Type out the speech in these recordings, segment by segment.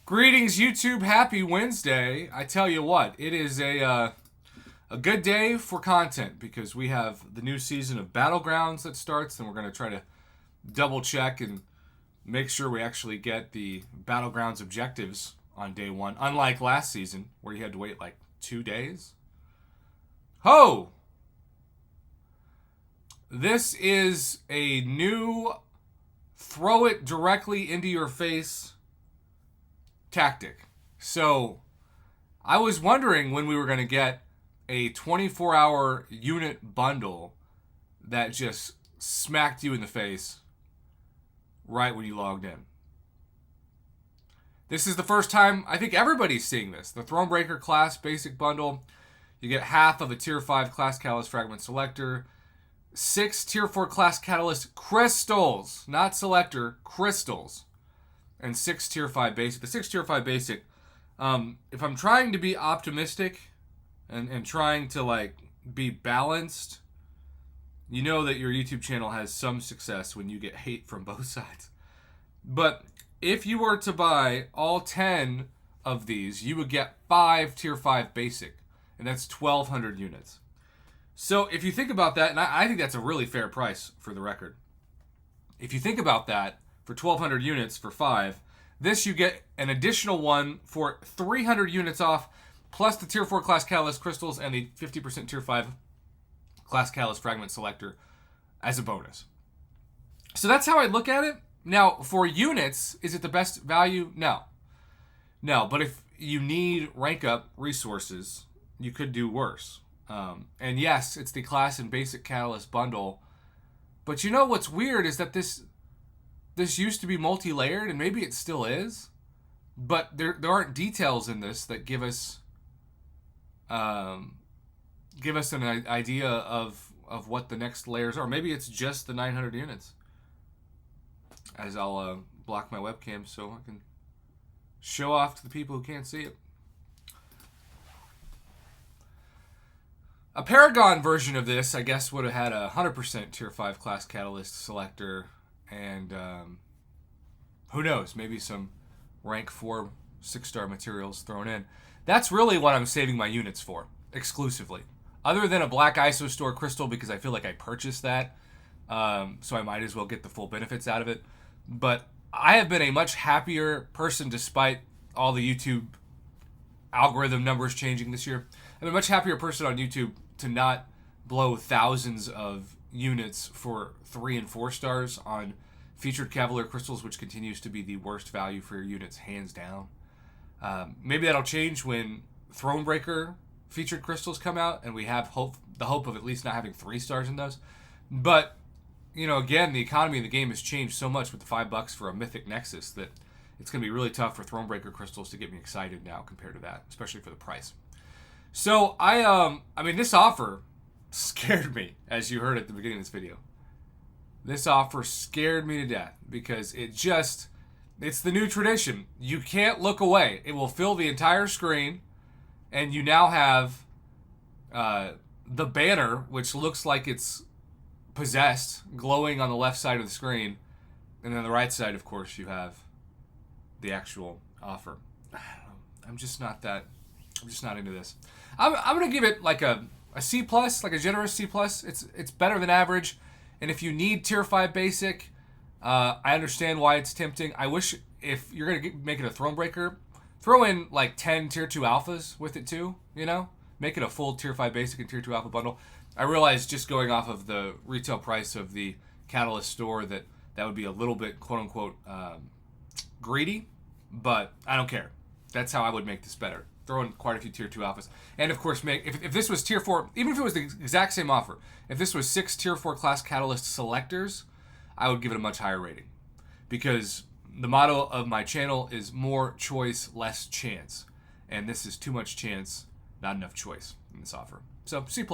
Greetings, YouTube. Happy Wednesday. I tell you what, it is a good day for content because we have the new season of Battlegrounds that starts, and we're going to try to double check and make sure we actually get the Battlegrounds objectives on day one, unlike last season where you had to wait like 2 days. Ho! This is a new throw it directly into your face tactic. So I was wondering when we were going to get a 24-hour unit bundle that just smacked you in the face right when you logged in. This is the first time I think everybody's seeing this. The Thronebreaker class basic bundle. You get half of a tier 5 class catalyst fragment selector, 6 tier 4 class catalyst crystals, not selector, crystals, and 6 tier 5 basic. The 6 tier 5 basic, if I'm trying to be optimistic and trying to like be balanced, you know that your YouTube channel has some success when you get hate from both sides. But if you were to buy all 10 of these, you would get 5 tier 5 basic, and that's 1,200 units. So if you think about that, and I think that's a really fair price for the record. If you think about that, for 1,200 units for 5, this you get an additional one for 300 units off, plus the tier 4 class catalyst crystals and the 50% tier 5 class catalyst fragment selector as a bonus. So that's how I look at it. Now, for units, is it the best value? No. No, but if you need rank up resources, you could do worse. And yes, it's the class and basic catalyst bundle. But you know what's weird is that this used to be multi-layered, and maybe it still is. But there aren't details in this that give us an idea of what the next layers are. Maybe it's just the 900 units. As I'll block my webcam so I can show off to the people who can't see it. A Paragon version of this, I guess, would have had a 100% tier 5 class catalyst selector, and who knows, maybe some rank 4 6-star materials thrown in. That's really what I'm saving my units for, exclusively. Other than a Black ISO Store crystal, because I feel like I purchased that, so I might as well get the full benefits out of it. But I have been a much happier person despite all the YouTube algorithm numbers changing this year. I'm a much happier person on YouTube to not blow thousands of units for 3 and 4 stars on featured Cavalier crystals, which continues to be the worst value for your units, hands down. Maybe that'll change when Thronebreaker featured crystals come out, and we have the hope of at least not having 3 stars in those. But you know, again, the economy of the game has changed so much with the $5 for a Mythic Nexus that it's going to be really tough for Thronebreaker crystals to get me excited now compared to that, especially for the price. So I mean, this offer scared me, as you heard at the beginning of this video. This offer scared me to death because it's the new tradition. You can't look away. It will fill the entire screen, and you now have the banner, which looks like it's possessed, glowing on the left side of the screen, and then on the right side, of course, you have the actual offer. I'm just not into this. I'm gonna give it like a C+, like a generous C+. It's better than average, and if you need tier 5 basic, I understand why it's tempting. I wish if you're gonna make it a Thronebreaker, throw in like 10 tier 2 alphas with it too. You know, make it a full tier 5 basic and tier 2 alpha bundle. I realize just going off of the retail price of the Catalyst store that would be a little bit quote unquote greedy, but I don't care. That's how I would make this better. Throw in quite a few tier 2 alphas. And of course, if this was tier 4, even if it was the exact same offer, if this was 6 tier 4 class catalyst selectors, I would give it a much higher rating. Because the motto of my channel is more choice, less chance. And this is too much chance, not enough choice in this offer. So C+.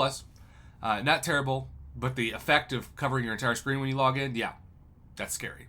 Not terrible, but the effect of covering your entire screen when you log in, yeah, that's scary.